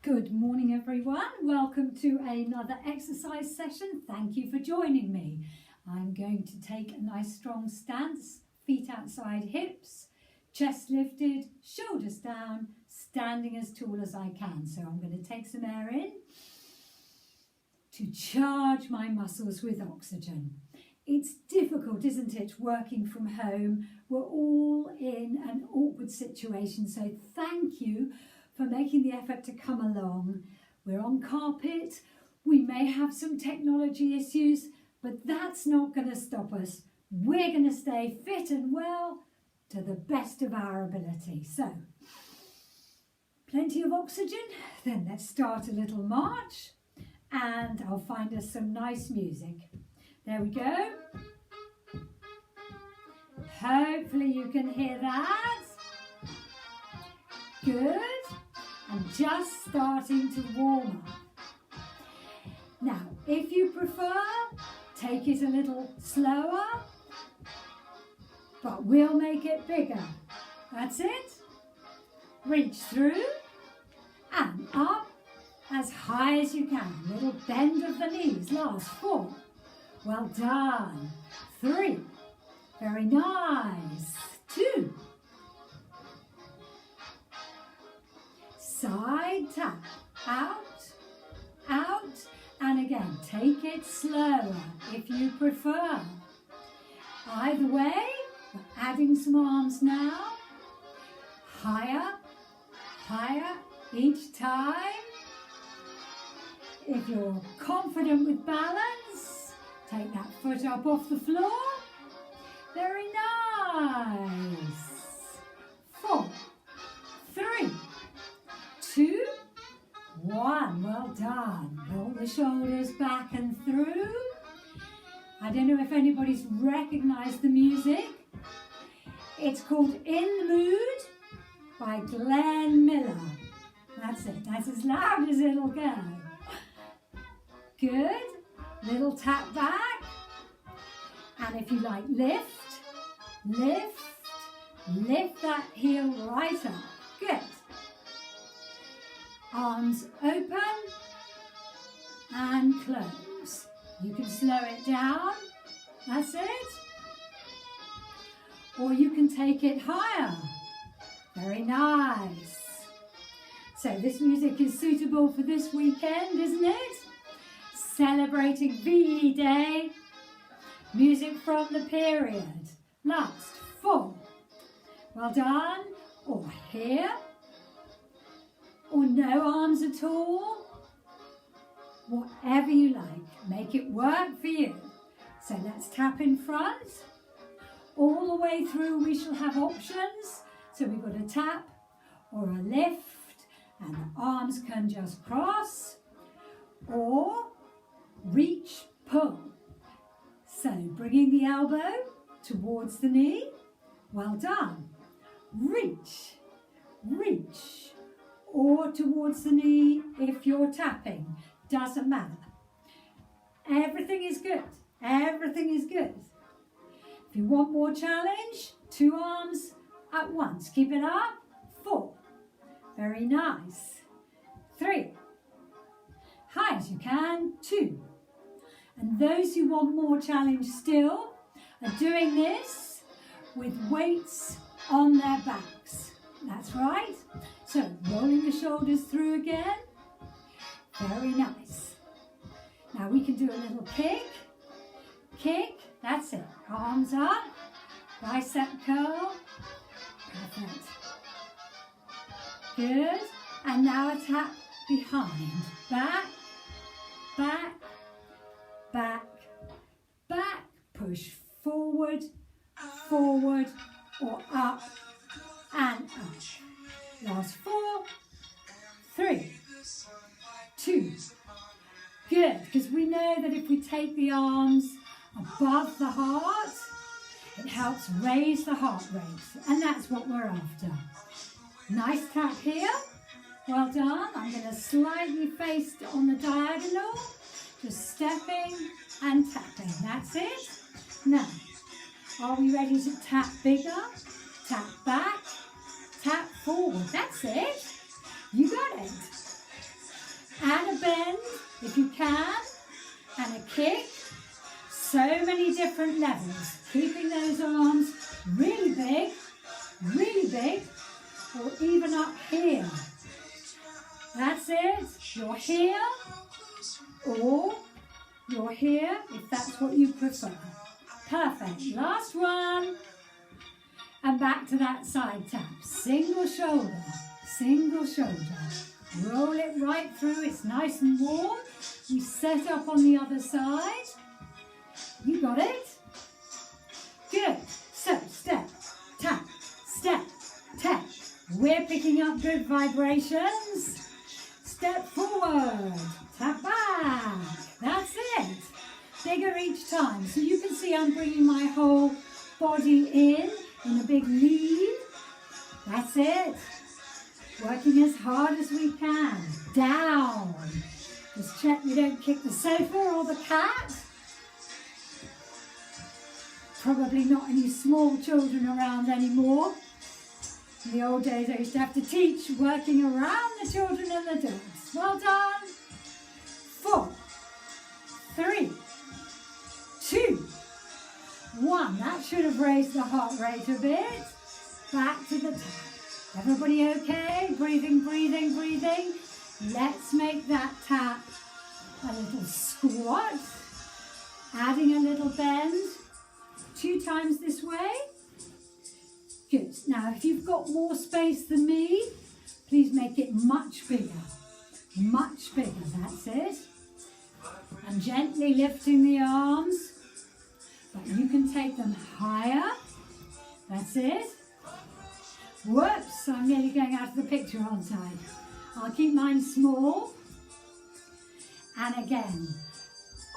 Good morning everyone, welcome to another exercise session. Thank you for joining me. I'm going to take a nice strong stance, feet outside hips, chest lifted, shoulders down, standing as tall as I can. So I'm going to take some air in to charge my muscles with oxygen. It's difficult, isn't it, working from home? We're all in an awkward situation, so thank you for making the effort to come along. We're on carpet, we may have some technology issues, but that's not going to stop us. We're going to stay fit and well to the best of our ability. So, plenty of oxygen, then let's start a little march and I'll find us some nice music. There we go. Hopefully you can hear that. Good. And just starting to warm up. Now, if you prefer, take it a little slower, but we'll make it bigger. That's it. Reach through and up as high as you can. Little bend of the knees. Last 4. Well done. 3. Very nice. 2. Side tap, out, and again, take it slower if you prefer. Either way, we're adding some arms now. Higher, higher each time. If you're confident with balance, take that foot up off the floor. Very nice. 4, 3, 2, 1. Well done. Roll the shoulders back and through. I don't know if anybody's recognised the music. It's called In the Mood by Glenn Miller. That's it. That's as loud as it'll go. Good. Little tap back. And if you like, lift, lift, lift that heel right up. Good. Arms open and close. You can slow it down. That's it. Or you can take it higher. Very nice. So this music is suitable for this weekend, isn't it? Celebrating VE Day. Music from the period. Last 4. Well done. Or here. Or no arms at all. Whatever you like. Make it work for you. So let's tap in front. All the way through we shall have options. So we've got a tap or a lift. And the arms can just cross. Or reach, pull. So bringing the elbow towards the knee. Well done. Reach, reach. Or towards the knee if you're tapping. Doesn't matter. Everything is good. Everything is good. If you want more challenge, 2 arms at once. Keep it up. 4. Very nice. 3. High as you can. 2. And those who want more challenge still are doing this with weights on their backs. That's right. So, rolling the shoulders through again. Very nice. Now we can do a little kick. Kick. That's it. Arms up. Bicep curl. Perfect. Good. And now a tap behind. Back. Back. Back. Back. Push forward. Forward. Or up. And up. Last 4, 3, 2. Good, because we know that if we take the arms above the heart, it helps raise the heart rate, and that's what we're after. Nice tap here. Well done. I'm going to slightly face on the diagonal, just stepping and tapping. That's it. Now, are we ready to tap bigger? Tap back. Tap forward. That's it. You got it. if you can, and a kick. So many different levels. Keeping those arms really big, or even up here. That's it. You're here, or you're here, if that's what you prefer. Perfect. Last one. And back to that side tap. Single shoulder, single shoulder. Roll it right through. It's nice and warm. You set up on the other side. You got it? Good. So, step, tap, step, tap. We're picking up good vibrations. Step forward, tap back. That's it. Bigger each time. So you can see I'm bringing my whole body in a big lead. That's it. Working as hard as we can. Down. Just check we don't kick the sofa or the cat. Probably not any small children around anymore. In the old days I used to have to teach working around the children and the dogs. Well done. 4, 3, 2, 1. That should have raised the heart rate a bit. Back to the tap. Everybody okay? Breathing, breathing, breathing. Let's make that tap a little squat. Adding a little bend. 2 times this way. Good. Now, if you've got more space than me, please make it much bigger. Much bigger. That's it. And gently lifting the arms. But you can take them higher. That's it. Whoops, I'm nearly going out of the picture, aren't I? I'll keep mine small. And again,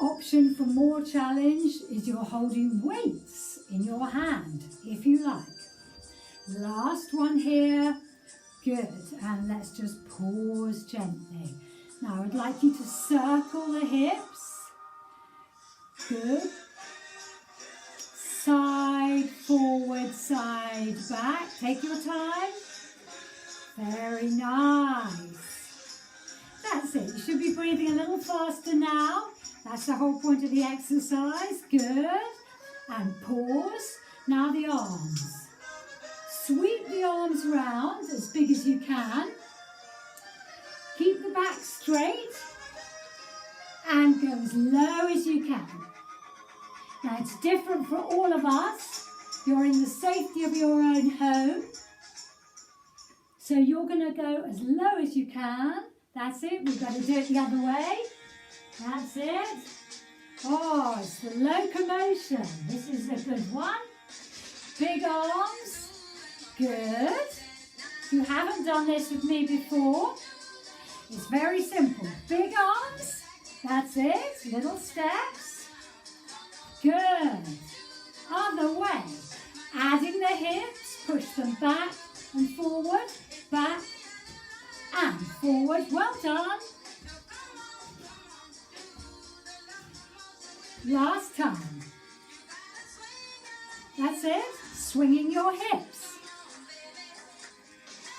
option for more challenge is you're holding weights in your hand, if you like. Last one here. Good. And let's just pause gently. Now I'd like you to circle the hips. Good. Side, forward, side, back. Take your time. Very nice. That's it. You should be breathing a little faster now. That's the whole point of the exercise. Good. And pause. Now the arms. Sweep the arms round as big as you can. Keep the back straight. And go as low as you can. Now it's different for all of us. You're in the safety of your own home. So you're going to go as low as you can. That's it. We've got to do it the other way. That's it. Oh, it's the locomotion. This is a good one. Big arms. Good. If you haven't done this with me before, it's very simple. Big arms. That's it. Little steps. Good. Other way. Adding the hips. Push them back and forward. Back and forward. Well done. Last time. That's it. Swinging your hips.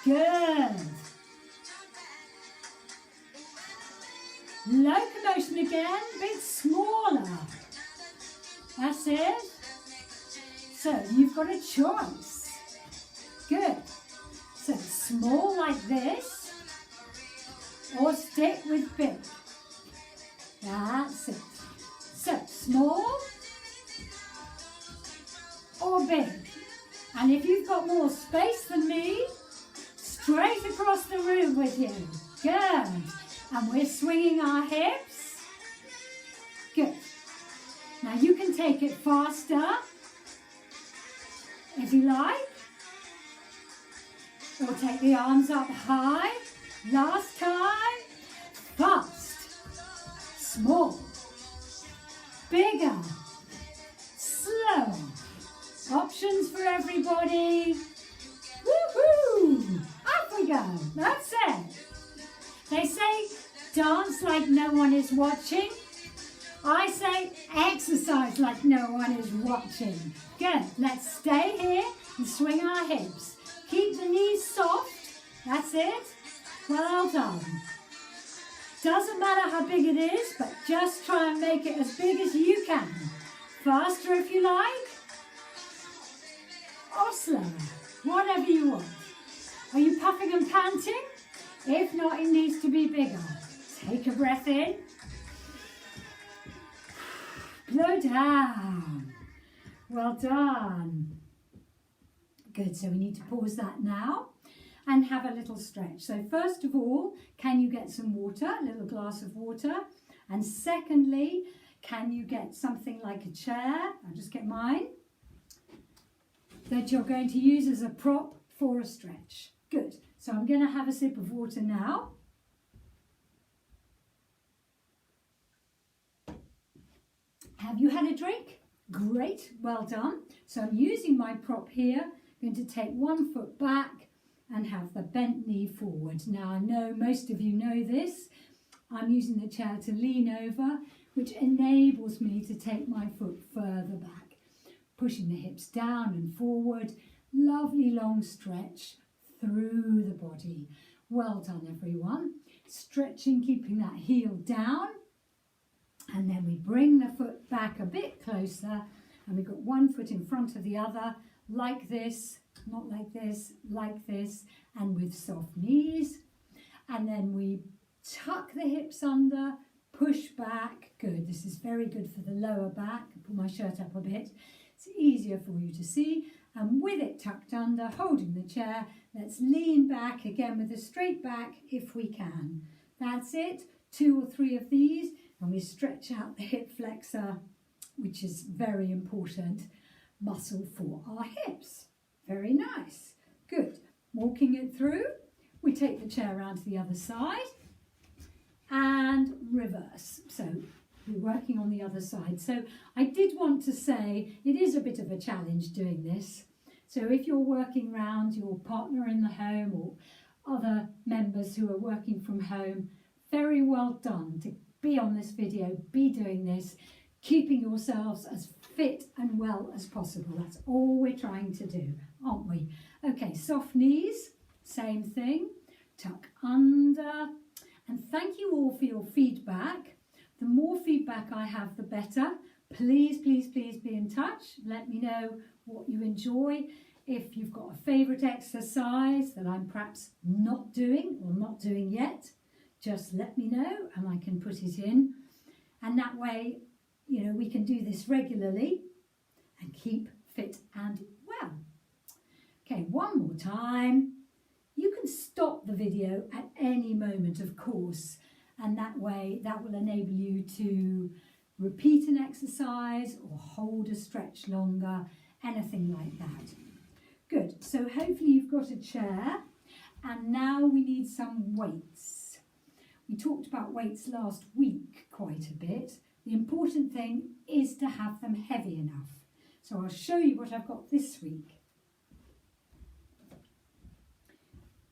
Good. Locomotion again, a bit smaller. That's it. So you've got a choice. Good. So small like this, or stick with big. That's it. So small or big. And if you've got more space than me, straight across the room with you. Good. And we're swinging our hips. Good. Now you can take it faster if you like. Or take the arms up high. Last time. Fast. Small. Bigger. Slow. Options for everybody. Woohoo! Up we go. That's it. They say dance like no one is watching. I say exercise like no one is watching. Good. Let's stay here and swing our hips. Keep the knees soft. That's it. Well done. Doesn't matter how big it is, but just try and make it as big as you can. Faster if you like, or slower, whatever you want. Are you puffing and panting? If not, it needs to be bigger. Take a breath in. Blow down. Well done. Good, so we need to pause that now and have a little stretch. So first of all, can you get some water, a little glass of water? And secondly, can you get something like a chair? I'll just get mine. That you're going to use as a prop for a stretch. Good, so I'm going to have a sip of water now. Have you had a drink? Great, well done. So I'm using my prop here. I'm going to take 1 foot back and have the bent knee forward. Now I know most of you know this. I'm using the chair to lean over, which enables me to take my foot further back. Pushing the hips down and forward. Lovely long stretch through the body. Well done everyone. Stretching, keeping that heel down. And then we bring the foot back a bit closer and we've got 1 foot in front of the other, like this, not like this, like this, and with soft knees. And then we tuck the hips under, push back. Good, this is very good for the lower back. I'll put my shirt up a bit. It's easier for you to see. And with it tucked under, holding the chair, let's lean back again with a straight back if we can. That's it, 2 or 3 of these. And we stretch out the hip flexor, which is very important muscle for our hips. Very nice. Good. Walking it through, we take the chair around to the other side and reverse. So we're working on the other side. So I did want to say it is a bit of a challenge doing this. So if you're working around your partner in the home or other members who are working from home, very well done to be on this video, be doing this, keeping yourselves as fit and well as possible. That's all we're trying to do, aren't we? Okay, soft knees, same thing, tuck under. And thank you all for your feedback. The more feedback I have, the better. Please, please, please be in touch. Let me know what you enjoy. If you've got a favourite exercise that I'm perhaps not doing or not doing yet, just let me know and I can put it in. And that way, you know, we can do this regularly and keep fit and well. Okay, one more time. You can stop the video at any moment, of course, and that way that will enable you to repeat an exercise or hold a stretch longer, anything like that. Good, so hopefully you've got a chair and now we need some weights. We talked about weights last week quite a bit. The important thing is to have them heavy enough. So I'll show you what I've got this week.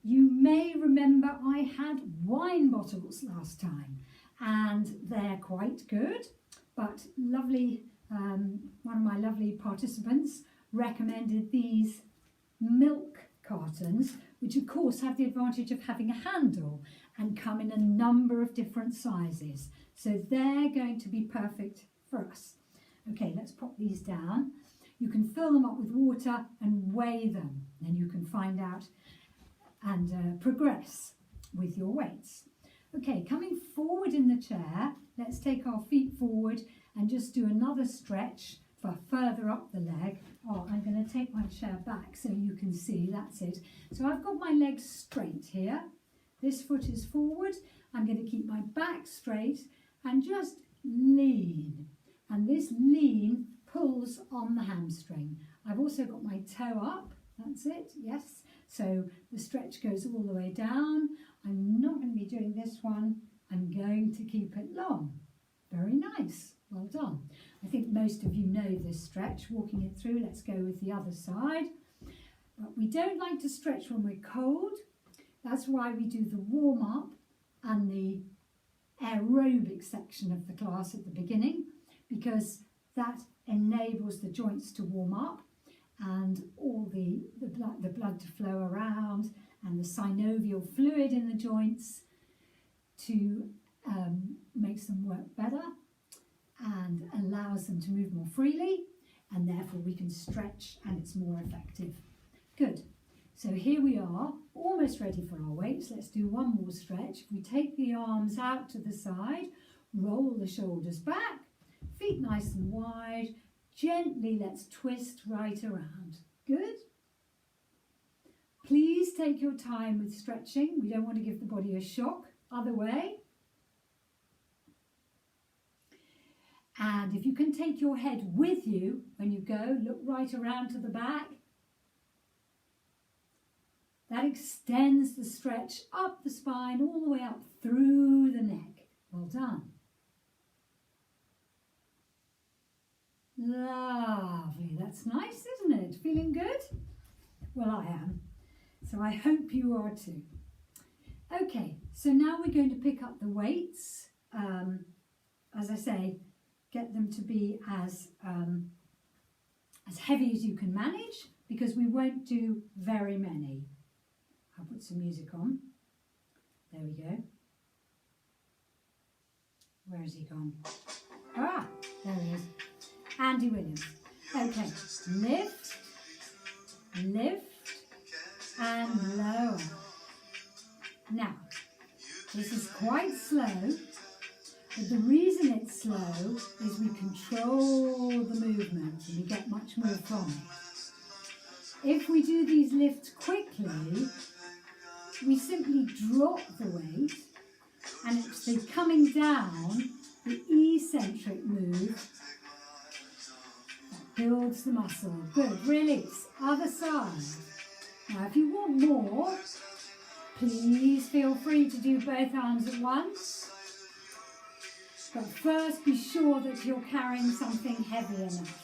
You may remember I had wine bottles last time and they're quite good, but lovely, one of my lovely participants recommended these milk cartons, which of course have the advantage of having a handle and come in a number of different sizes. So they're going to be perfect for us. Okay, let's pop these down. You can fill them up with water and weigh them. Then you can find out and progress with your weights. Okay, coming forward in the chair, let's take our feet forward and just do another stretch for further up the leg. Oh, I'm going to take my chair back so you can see, that's it. So I've got my legs straight here. This foot is forward. I'm going to keep my back straight and just lean. And this lean pulls on the hamstring. I've also got my toe up. That's it, yes. So the stretch goes all the way down. I'm not going to be doing this one. I'm going to keep it long. Very nice. Well done. I think most of you know this stretch. Walking it through, let's go with the other side. But we don't like to stretch when we're cold. That's why we do the warm-up and the aerobic section of the class at the beginning, because that enables the joints to warm up and all the blood to flow around and the synovial fluid in the joints to makes them work better and allows them to move more freely, and therefore we can stretch and it's more effective. Good. So here we are, almost ready for our weights. Let's do one more stretch. If we take the arms out to the side, roll the shoulders back, feet nice and wide, gently let's twist right around. Good. Please take your time with stretching. We don't want to give the body a shock. Other way. And if you can take your head with you when you go, look right around to the back. That extends the stretch up the spine, all the way up through the neck. Well done. Lovely. That's nice, isn't it? Feeling good? Well, I am. So I hope you are too. Okay, so now we're going to pick up the weights. As I say, get them to be as heavy as you can manage, because we won't do very many. I'll put some music on. There we go. Where has he gone? Ah, there he is. Andy Williams. Okay, lift, lift, and lower. Now, this is quite slow, but the reason it's slow is we control the movement and we get much more from it. If we do these lifts quickly, we simply drop the weight, and it's the coming down, the eccentric move, that builds the muscle. Good, release, other side. Now if you want more, please feel free to do both arms at once. But first be sure that you're carrying something heavy enough.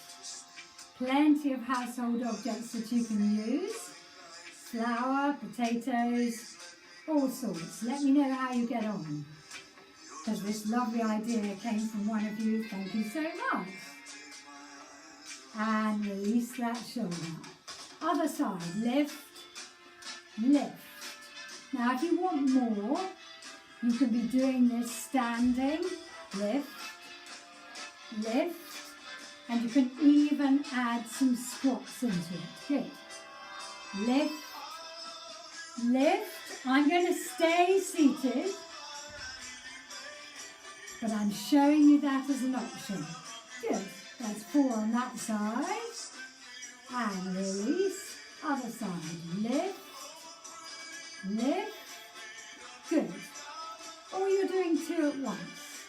Plenty of household objects that you can use. Flour, potatoes, all sorts. Let me know how you get on. Because this lovely idea came from one of you. Thank you so much. And release that shoulder. Other side, lift, lift. Now if you want more, you can be doing this standing, lift, lift, and you can even add some squats into it. Good. Lift, lift. I'm going to stay seated, but I'm showing you that as an option. Good. That's 4 on that side. And release. Other side. Lift, lift. Good. Or you're doing 2 at once.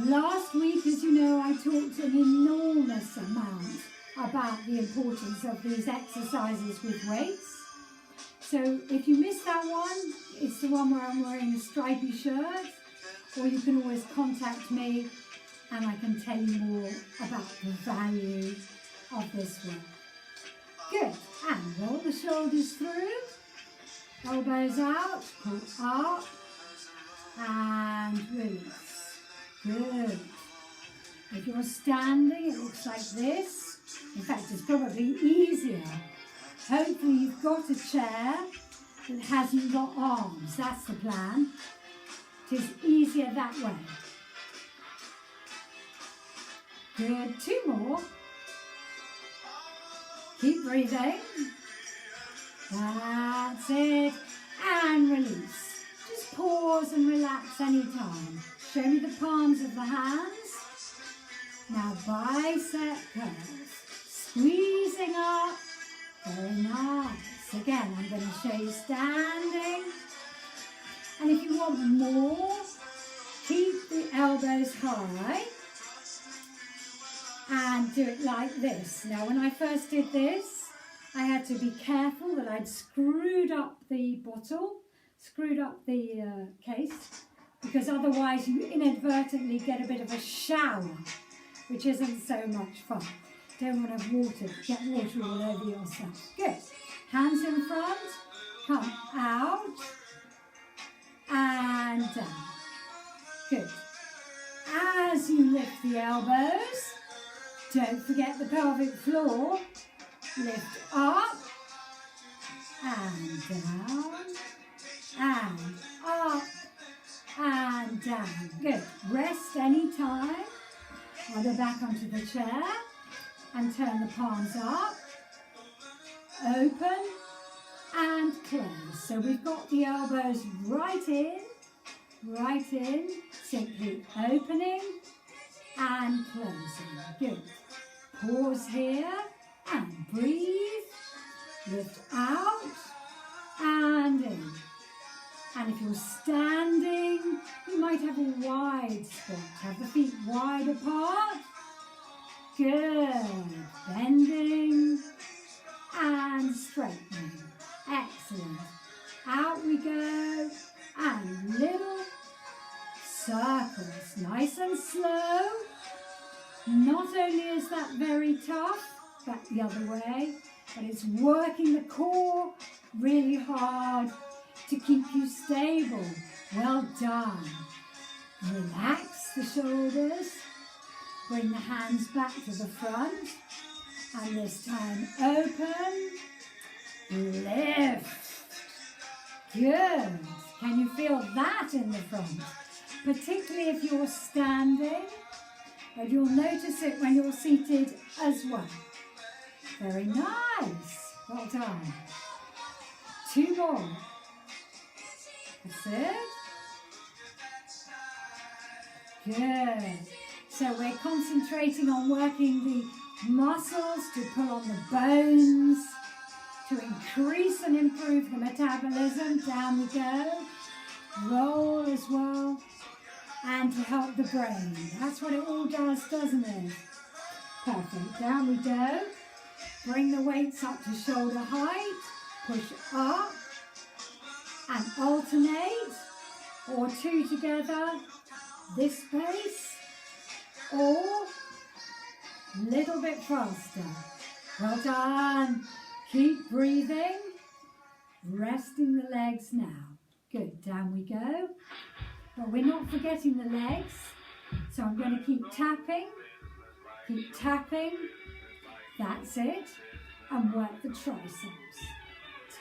Last week, as you know, I talked an enormous amount about the importance of these exercises with weights. So if you missed that one, it's the one where I'm wearing a stripy shirt, or you can always contact me and I can tell you more about the value of this work. Good. And roll the shoulders through, elbows out, pull up, and release. Good. If you're standing, it looks like this. In fact, it's probably easier. Hopefully you've got a chair that hasn't got arms. That's the plan. It is easier that way. Good. 2 more. Keep breathing. That's it. And release. Just pause and relax anytime. Show me the palms of the hands. Now bicep curls. Squeezing up. Very nice. Again, I'm going to show you standing. And if you want more, keep the elbows high and do it like this. Now, when I first did this, I had to be careful that I'd screwed up the bottle, screwed up the case, because otherwise you inadvertently get a bit of a shower, which isn't so much fun. Don't want to get water all over yourself. Good. Hands in front, come out, and down. Good. As you lift the elbows, don't forget the pelvic floor. Lift up, and down, and up, and down. Good. Rest any time. Either back onto the chair and turn the palms up. Open and close. So we've got the elbows right in, simply opening and closing. Good. Pause here and breathe. Lift out and in. And if you're standing, you might have a wide squat. Have the feet wide apart. Good. Bending and straightening. Excellent. Out we go. And little circles. Nice and slow. Not only is that very tough, back the other way, but it's working the core really hard to keep you stable. Well done. Relax the shoulders. Bring the hands back to the front. And this time open. Lift. Good. Can you feel that in the front? Particularly if you're standing, but you'll notice it when you're seated as well. Very nice. Well done. 2 more. That's it. Good. So we're concentrating on working the muscles to pull on the bones, to increase and improve the metabolism. Down we go. Roll as well. And to help the brain. That's what it all does, doesn't it? Perfect. Down we go. Bring the weights up to shoulder height. Push up. And alternate. Or 2 together. This pace. Or a little bit faster. Well done. Keep breathing. Resting the legs now. Good. Down we go. But we're not forgetting the legs. So I'm going to keep tapping. Keep tapping. That's it. And work the triceps.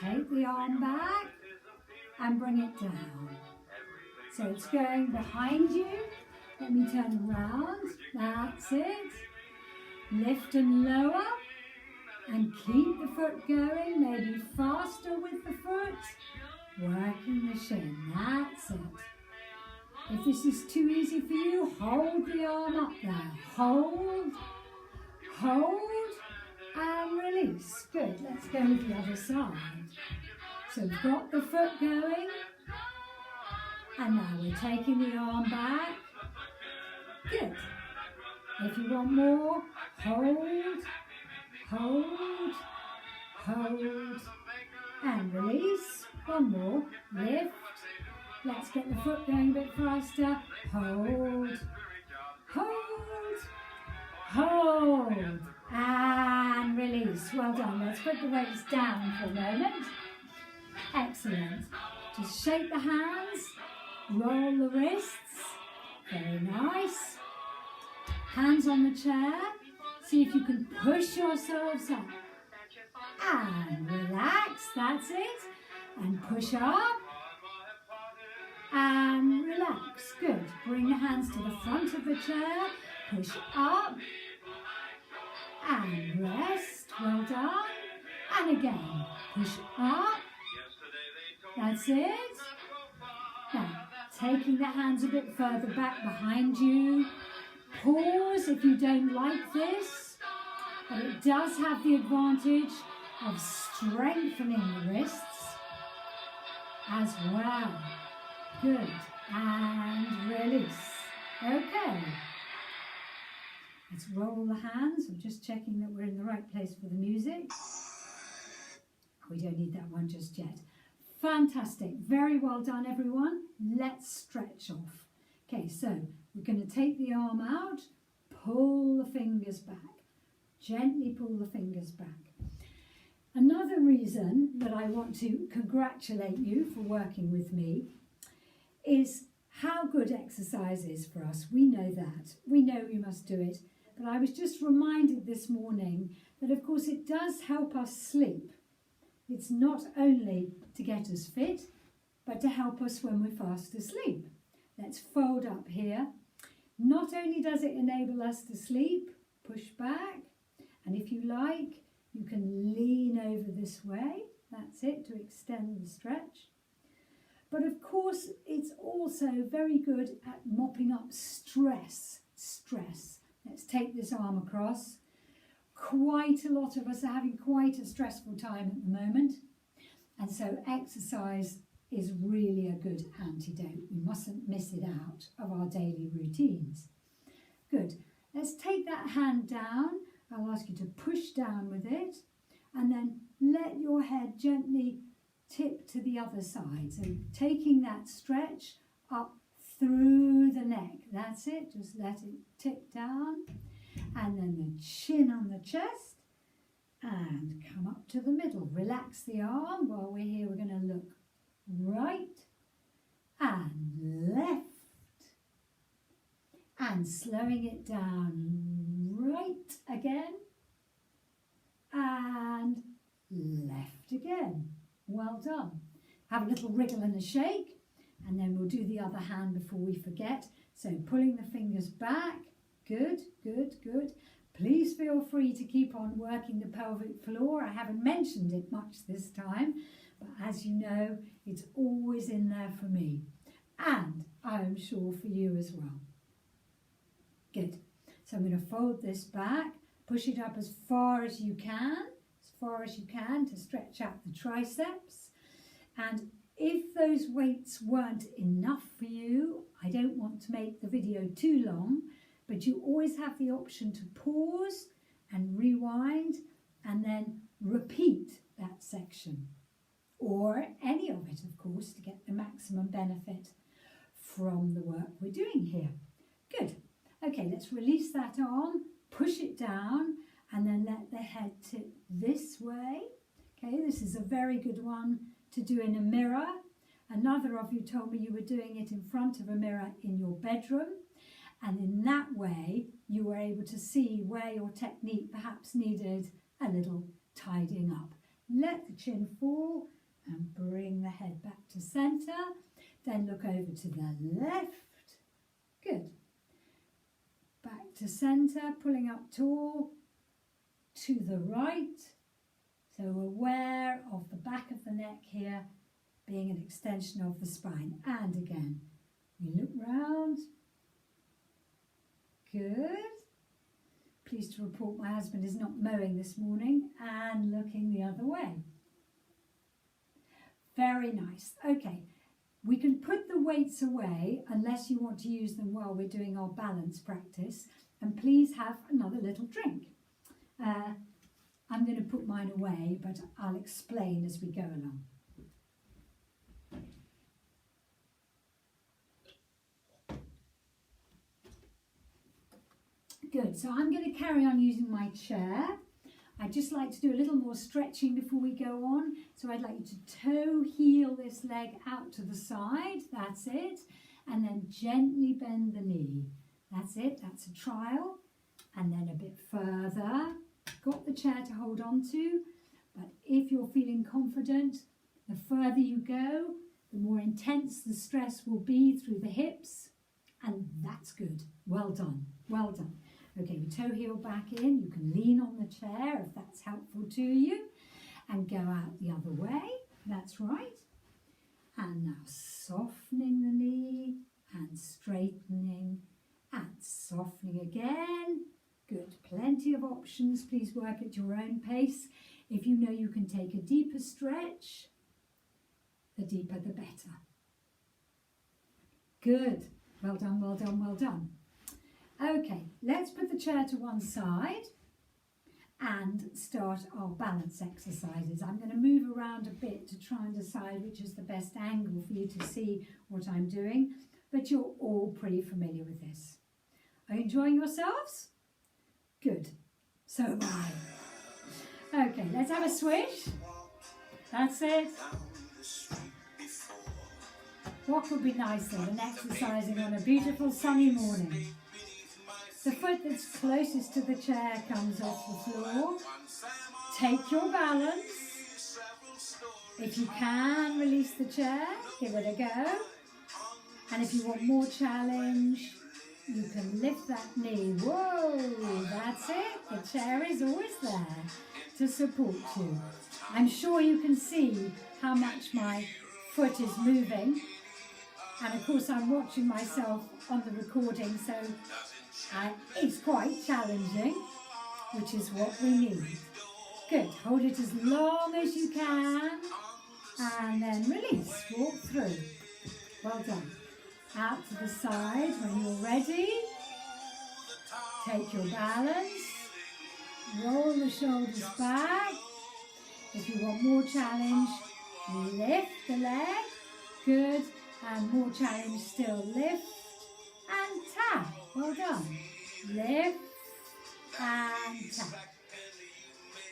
Take the arm back and bring it down. So it's going behind you. Let me turn around. That's it. Lift and lower. And keep the foot going. Maybe faster with the foot. Working the shin. That's it. If this is too easy for you, hold the arm up there. Hold, and release. Good. Let's go with the other side. So we've got the foot going. And now we're taking the arm back. Good. If you want more, hold, and release. One more. Lift. Let's get the foot going a bit faster. Hold, and release. Well done. Let's put the weights down for a moment. Excellent. Just shake the hands, roll the wrists. Very nice. Hands on the chair. See if you can push yourselves up. And relax. That's it. And push up. And relax. Good. Bring the hands to the front of the chair. Push up. And rest. Well done. And again. Push up. That's it. Now, taking the hands a bit further back behind you. Pause if you don't like this. But it does have the advantage of strengthening the wrists as well. Good. And release. Okay. Let's roll the hands. I'm just checking that we're in the right place for the music. We don't need that one just yet. Fantastic. Very well done, everyone. Let's stretch off. Okay, so we're going to take the arm out, pull the fingers back. Gently pull the fingers back. Another reason that I want to congratulate you for working with me is how good exercise is for us. We know that. We know we must do it. But I was just reminded this morning that, of course, it does help us sleep. It's not only to get us fit, but to help us when we're fast asleep. let's fold up here. Not only does it enable us to sleep, push back, and if you like, you can lean over this way. That's it, to extend the stretch. But of course, it's also very good at mopping up stress. Let's take this arm across. Quite a lot of us are having quite a stressful time at the moment. And so exercise is really a good antidote. We mustn't miss it out of our daily routines. Good. Let's take that hand down. I'll ask you to push down with it and then let your head gently tip to the other side. So taking that stretch up through the neck. That's it. Just let it tip down. And then the chin on the chest. And come up to the middle. Relax the arm. While we're here, we're going to look right and left. And slowing it down, right again. And left again. Well done. Have a little wriggle and a shake, and then we'll do the other hand before we forget. So pulling the fingers back. Good, good, good. Please feel free to keep on working the pelvic floor. I haven't mentioned it much this time, but as you know, it's always in there for me. And I'm sure for you as well. Good. So I'm going to fold this back, push it up as far as you can to stretch out the triceps. And if those weights weren't enough for you, I don't want to make the video too long, but you always have the option to pause and rewind and then repeat that section, or any of it, of course, to get the maximum benefit from the work we're doing here. Good. Okay, let's release that arm, push it down, and then let the head tip this way. Okay, this is a very good one to do in a mirror. Another of you told me you were doing it in front of a mirror in your bedroom. And in that way, you were able to see where your technique perhaps needed a little tidying up. Let the chin fall and bring the head back to centre. Then look over to the left. Good. Back to centre, pulling up tall. To the right. So aware of the back of the neck here being an extension of the spine. And again, we look round. Good. Pleased to report my husband is not mowing this morning and looking the other way. Very nice. Okay, we can put the weights away unless you want to use them while we're doing our balance practice. And please have another little drink. I'm going to put mine away, but I'll explain as we go along. Good, so I'm going to carry on using my chair. I'd just like to do a little more stretching before we go on. So I'd like you to toe heel this leg out to the side, that's it. And then gently bend the knee. That's it, that's a trial. And then a bit further. Got the chair to hold on to, but if you're feeling confident, the further you go, the more intense the stress will be through the hips. And that's good. Well done, well done. Okay, you toe heel back in. You can lean on the chair if that's helpful to you. And go out the other way. That's right. And now softening the knee and straightening and softening again. Good. Plenty of options. Please work at your own pace. If you know you can take a deeper stretch, the deeper the better. Good. Well done, well done, well done. Okay, let's put the chair to one side and start our balance exercises. I'm going to move around a bit to try and decide which is the best angle for you to see what I'm doing, but you're all pretty familiar with this. Are you enjoying yourselves? Good. So am I. Okay, let's have a swish. That's it. What could be nicer than exercising on a beautiful sunny morning? The foot that's closest to the chair comes off the floor. Take your balance. If you can, release the chair. Give it a go. And if you want more challenge, you can lift that knee. Whoa, that's it. The chair is always there to support you. I'm sure you can see how much my foot is moving. And of course I'm watching myself on the recording, so it's quite challenging, which is what we need. Good, hold it as long as you can, and then release, walk through. Well done. Out to the side when you're ready. Take your balance, roll the shoulders back. If you want more challenge, lift the leg. Good, and more challenge still. Lift and tap. Well done. Lift and tap.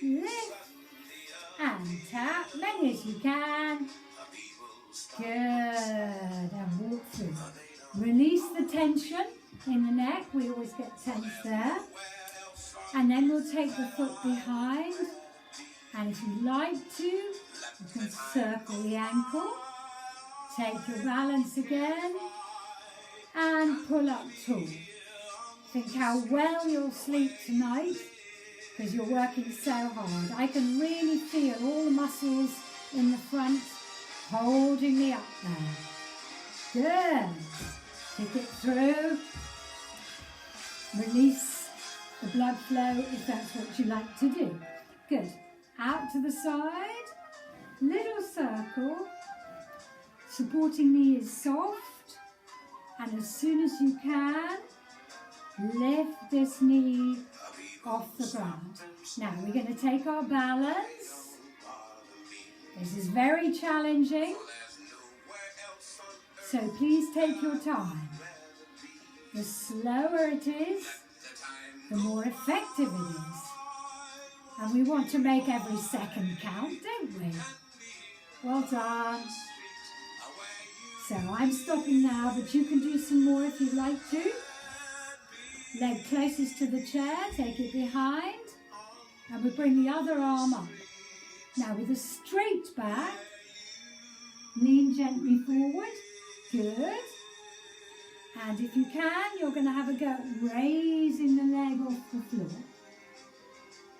Lift and tap. Many as you can. Good, and walk through. Release the tension in the neck. We always get tense there. And then we'll take the foot behind. And if you like to, you can circle the ankle. Take your balance again. And pull up tall. Think how well you'll sleep tonight, because you're working so hard. I can really feel all the muscles in the front holding me up there. Good. Kick it through. Release the blood flow if that's what you like to do. Good. Out to the side. Little circle. Supporting knee is soft. And as soon as you can, lift this knee off the ground. Now we're going to take our balance. This is very challenging, so please take your time. The slower it is, the more effective it is. And we want to make every second count, don't we? Well done. So I'm stopping now, but you can do some more if you'd like to. Leg closest to the chair, take it behind, and we bring the other arm up. Now with a straight back, lean gently forward. Good. And if you can, you're going to have a go at raising the leg off the floor.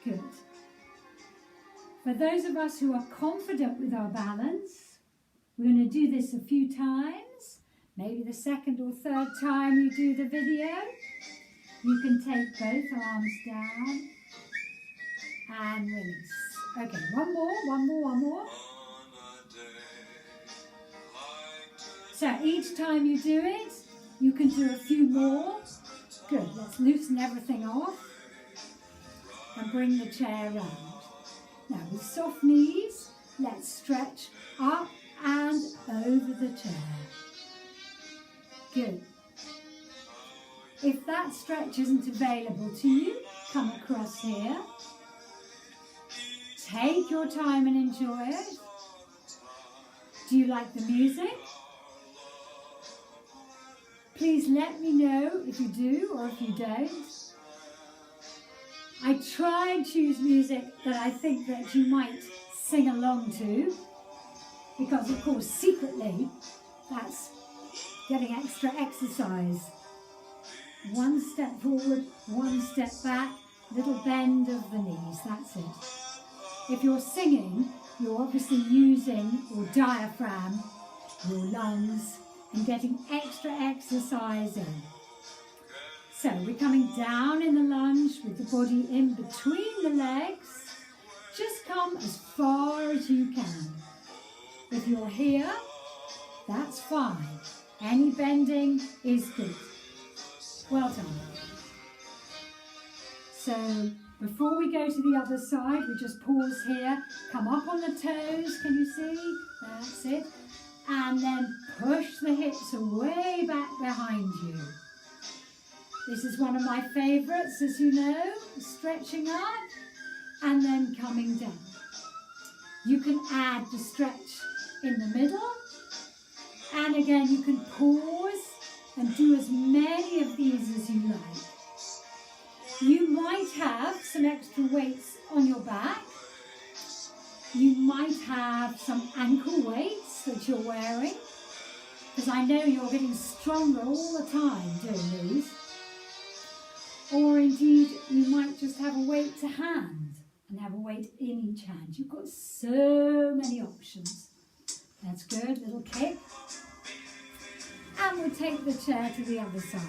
Good. For those of us who are confident with our balance, we're going to do this a few times. Maybe the second or third time you do the video, you can take both arms down and release. Okay, one more. So each time you do it, you can do a few more. Good, let's loosen everything off and bring the chair round. Now with soft knees, let's stretch up and over the chair. Good. If that stretch isn't available to you, come across here. Take your time and enjoy it. Do you like the music? Please let me know if you do or if you don't. I try and choose music that I think that you might sing along to, because of course secretly that's getting extra exercise. One step forward, one step back, little bend of the knees, that's it. If you're singing, you're obviously using your diaphragm, your lungs, and getting extra exercise in. So we're coming down in the lunge with the body in between the legs. Just come as far as you can. If you're here, that's fine. Any bending is good. Well done. So before we go to the other side, we just pause here. Come up on the toes, can you see? That's it. And then push the hips way back behind you. This is one of my favourites, as you know, stretching up and then coming down. You can add the stretch in the middle, and again you can pause and do as many of these as you like. You might have some extra weights on your back. You might have some ankle weights that you're wearing. because I know you're getting stronger all the time doing these. Or indeed, you might just have a weight to hand and have a weight in each hand. You've got so many options. That's good, little kick. And we'll take the chair to the other side.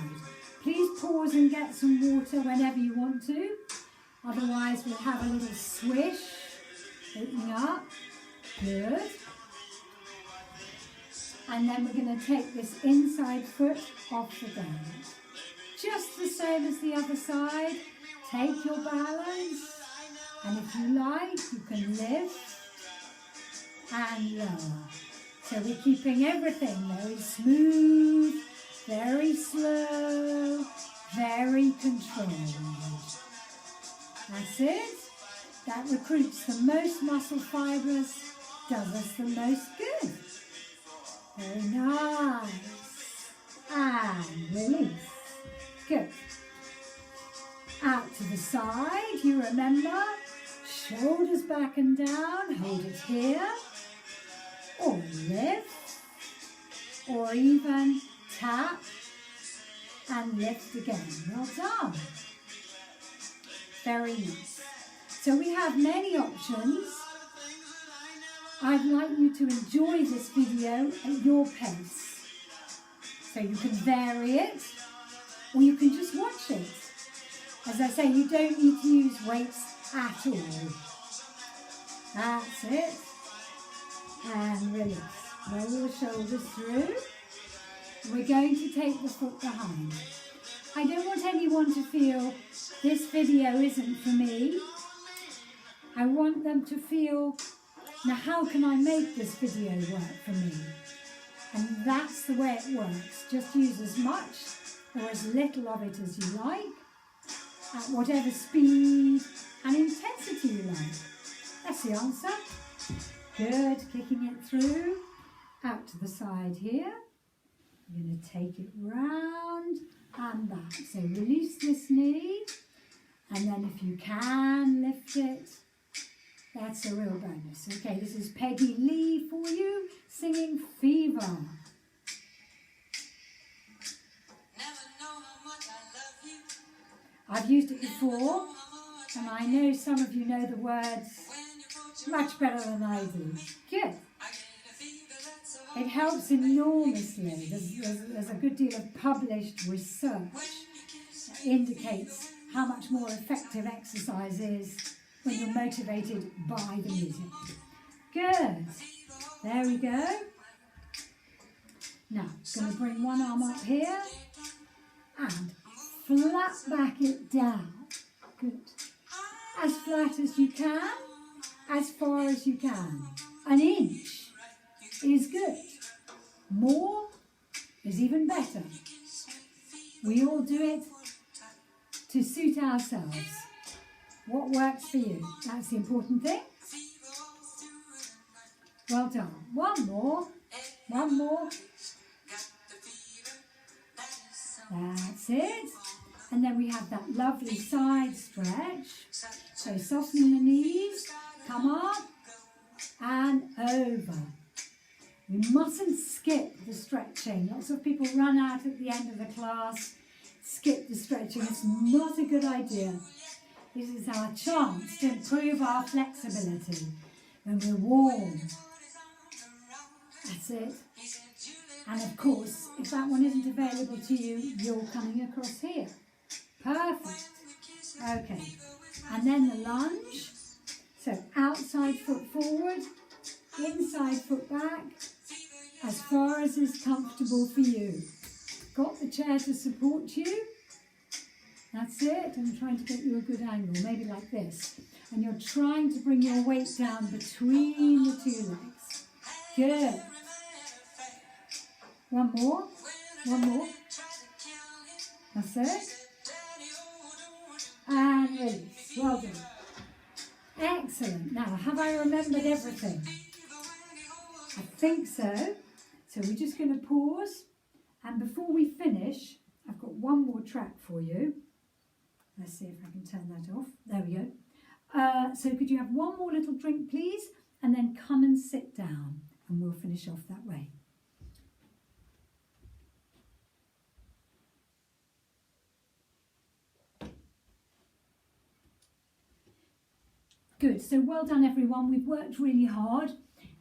Please pause and get some water whenever you want to. Otherwise, we'll have a little swish, opening up. Good. And then we're going to take this inside foot off the ground. Just the same as the other side. Take your balance. And if you like, you can lift and lower. So we're keeping everything very smooth, very slow, very controlled. That's it. That recruits the most muscle fibres, does us the most good. Very nice. And release. Good. Out to the side, you remember, shoulders back and down, hold it here, or lift, or even tap and lift again. Well done. Very nice. So we have many options. I'd like you to enjoy this video at your pace. So you can vary it, or you can just watch it. As I say, you don't need to use weights at all. That's it. And release. Roll the shoulders through. We're going to take the foot behind. I don't want anyone to feel this video isn't for me. I want them to feel, now how can I make this video work for me? And that's the way it works. Just use as much or as little of it as you like, at whatever speed and intensity you like. That's the answer. Good, kicking it through, out to the side here. You're going to take it round and back. So release this knee, and then if you can, lift it. That's a real bonus. Okay, this is Peggy Lee for you, singing Fever. I've used it before, and I know some of you know the words much better than I do. Good. It helps enormously. There's a good deal of published research that indicates how much more effective exercise is when you're motivated by the music. Good. There we go. Now, I'm going to bring one arm up here and flat back it down. Good. As flat as you can, as far as you can. An inch is good. More is even better. We all do it to suit ourselves. What works for you? That's the important thing. Well done. One more. One more. That's it. And then we have that lovely side stretch. So softening the knees, come up and over. We mustn't skip the stretching. Lots of people run out at the end of the class, skip the stretching. It's not a good idea. This is our chance to improve our flexibility when we're warm. That's it. And of course, if that one isn't available to you, you're coming across here. Perfect. Okay. And then the lunge. So outside foot forward, inside foot back, as far as is comfortable for you. Got the chair to support you. That's it. I'm trying to get you a good angle, maybe like this. And you're trying to bring your weight down between the two legs. Good. One more. One more. That's it. And release. Well done. Excellent. Now, have I remembered everything? I think so. So we're just going to pause. And before we finish, I've got one more track for you. Let's see if I can turn that off. There we go. So could you have one more little drink, please? And then come and sit down. And we'll finish off that way. Good, so well done everyone, we've worked really hard.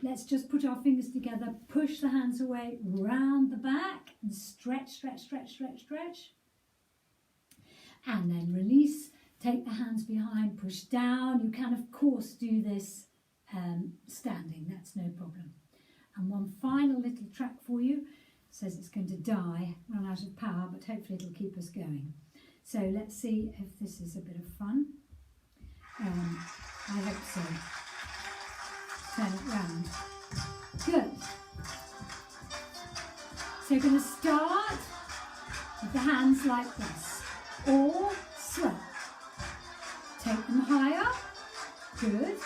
Let's just put our fingers together, push the hands away, round the back, and stretch, stretch, stretch, stretch, stretch. And then release, take the hands behind, push down. You can of course do this standing, that's no problem. And one final little track for you. It says it's going to die, run out of power, but hopefully it'll keep us going. So let's see if this is a bit of fun. I hope so. Turn it round. Good. So you're going to start with the hands like this, or swell. Take them higher. Good.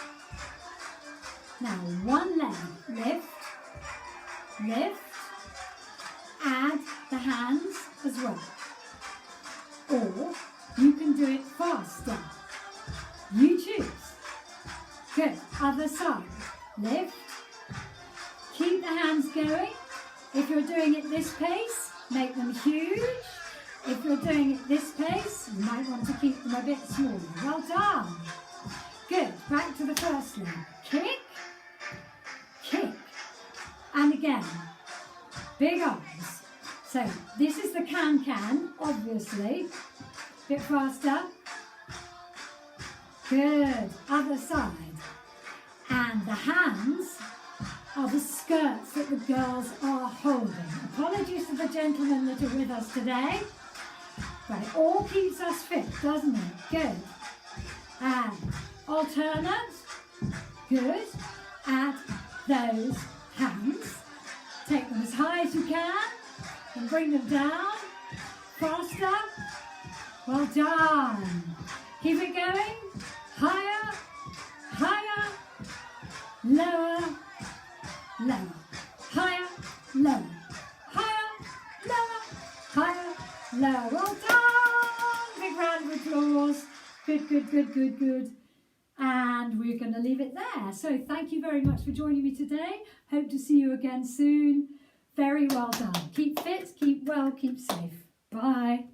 Now one leg, lift, lift, add the hands as well. Or you can do it faster. You choose. Good. Other side. Lift. Keep the hands going. If you're doing it this pace, make them huge. If you're doing it this pace, you might want to keep them a bit smaller. Well done. Good. Back to the first leg. Kick. Kick. And again. Big arms. So this is the can, obviously. Bit faster. Good. Other side. And the hands are the skirts that the girls are holding. Apologies to the gentlemen that are with us today. But it all keeps us fit, doesn't it? Good. And alternate. Good. Add those hands. Take them as high as you can and bring them down. Faster. Well done. Keep it going. Higher, higher, lower, lower, higher, lower, higher, lower, higher, lower. Well done. Big round of applause. Good, good, good, good, good. And we're going to leave it there. So thank you very much for joining me today. Hope to see you again soon. Very well done. Keep fit, keep well, keep safe. Bye.